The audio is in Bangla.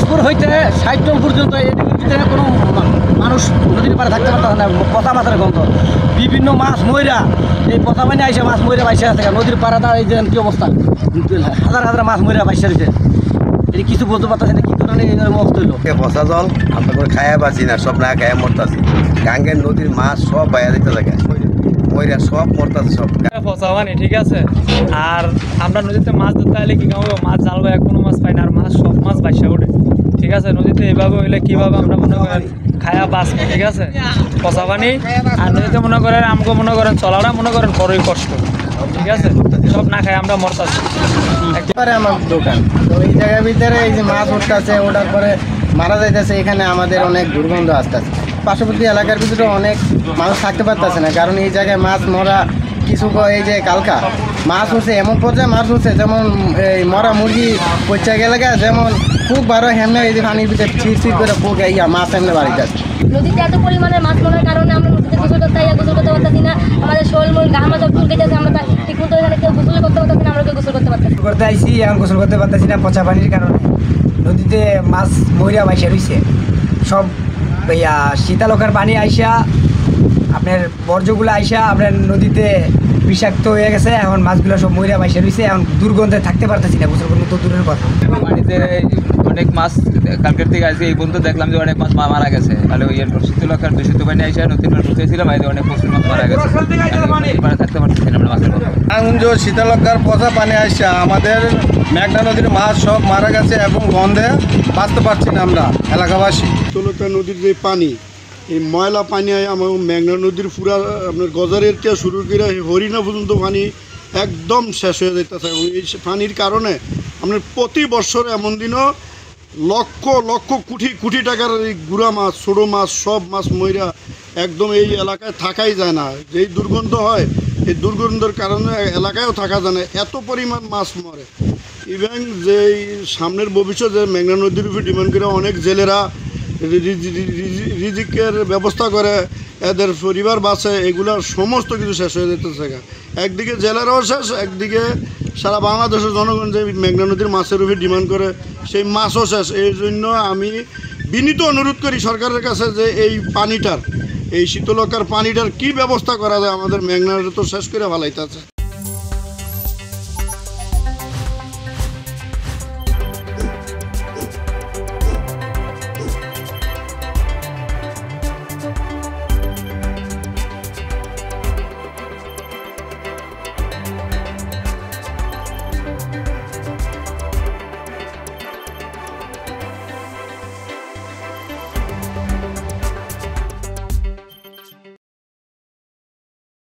দাসপুর হইতে ৬০ পর্যন্ত এদিকের ভিতরে কোনো মানুষ নদীর পাড়ে থাকতে পারতো না, পচা মাছের গন্ধ। বিভিন্ন মাছ ময়রা, এই পচা পানি আইসে মাছ ময়রা বাইসে আছে নদীর পাড়াটা। এই যে কী অবস্থা, হাজার হাজার মাছ ময়রা বাইসে রয়েছে। এটি কিছু বলতে পারতেছে না, কী কারণে এই অবস্থা হইলো। পচা জল আমরা করে খাইয়া বাঁচি না, সব না খাইয়া মরতাছি। গাঙ্গের নদীর মাছ সব বাইয়া দিতে লাগে, ময়রা সব মরতাছে সব পচা পানি, ঠিক আছে। আর আমরা নদীতে মাছ ধরতে হলে কি কামড় মাছ জাল বা কোনো মাছ পাই না, আর মাছ সব মাছ বাইসা ওঠে, ঠিক আছে। নদীতে এইভাবে হইলে কীভাবে আমরা মনে করেন খায়া বাঁচবো, ঠিক আছে। পচা পানি আর নদীতে মনে করেন আমাকে মনে করেন চলাটা মনে করেন বড়ই কষ্ট, ঠিক আছে। সব না খাই আমরা মরতাছি। একেবারে আমার দোকান তো এই জায়গার ভিতরে এই যে মাছ উঠতেছে, ওঠার পরে মারা যাইতেছে, এখানে আমাদের অনেক দুর্গন্ধ আসতেছে। পার্শ্ববর্তী এলাকার ভিতরে অনেক মানুষ থাকতে পারতেছে না, কারণ এই জায়গায় মাছ মরা কিছু এই যে কালকা মাছ উঠছে, এমন পর্যায়ে মাছ উঠছে যেমন এই মরা মুরগি পচা গেলে যেমন খুব বারো হেমনে এই যে পানির ভিতরে ছিঁড় করে পোক ইয়া মাছ এমনি বাড়িতে আছে। নদীতে এত পরিমাণে মাছ মরার কারণে আমরা নদীতে গোসল করতে গোসল করতে পারতেছি না। আমাদের শরীর ঘামা সব চুলকে যাচ্ছে, আমরা ঠিক মতো এখানে কেউ গোসল করতে পারতেছি না, আমরা কেউ গোসল করতে পারতেছি করতে আইসি, এখন গোসল করতে পারতেছি না পচা পানির কারণে। নদীতে মাছ মরিয়া বাইসা রয়েছে সব, ইয়া শীতালকার পানি আইসা আপনার বর্জ্যগুলো আইসা আপনার নদীতে বিষাক্ত হয়ে গেছে। এখন মাছগুলো সব মরিয়া বাইসা রয়েছে, এখন দুর্গন্ধে থাকতে পারতেছি না, গোসল করতে তো দূরের কথা। পানিতে অনেক মাছ কালকের থেকে আজকে এই পর্যন্ত দেখলাম যে অনেক মাছ মারা গেছে। তাহলে ওই শীতলকার দূষিত পানি আইসা নতুন ঢুকেছিলাম, অনেক প্রচুর মাছ মারা গেছে, থাকতে পারতেছি না আমরা মাছের মতো। শীতলকার পচা পানি আসছে, আমাদের মেঘনা নদীর মাছ সব মারা গেছে এবং গন্ধে বাঁচতে পারছি না আমরা এলাকাবাসী। শীতলকা নদীর যে পানি, এই ময়লা পানি আমার মেঘনা নদীর পুরা আপনার গজারের থেকে শুরু করে হরিণা পর্যন্ত পানি একদম শেষ হয়ে যেতেছে। এবং এই পানির কারণে আপনার প্রতি বছর এমন দিনও লক্ষ লক্ষ কোটি কোটি টাকার এই গুড়া মাছ ছোটো মাছ সব মাছ ময়রা একদম এই এলাকায় থাকাই যায় না। যেই দুর্গন্ধ হয়, এই দুর্গন্ধের কারণে এলাকায়ও থাকা যায় না, এত পরিমাণ মাছ মরে। ইভেন যে সামনের ভবিষ্যতে মেঘনা নদীর উপর ডিমান্ড করে অনেক জেলেরা রিজিকের ব্যবস্থা করে, এদের পরিবার বাঁচে, এগুলার সমস্ত কিছু শেষ হয়ে যেতেছে। একদিকে জেলেরাও শেষ, একদিকে সারা বাংলাদেশের জনগণ যে মেঘনা নদীর মাছের উপর ডিমান্ড করে সেই মাছও শেষ। এই জন্য আমি বিনীত অনুরোধ করি সরকারের কাছে যে এই পানিটার, এই শীতলকার পানিটার কি ব্যবস্থা করা যায়, আমাদের মেঘনা তো শেষ করে ফেলাইতেছে।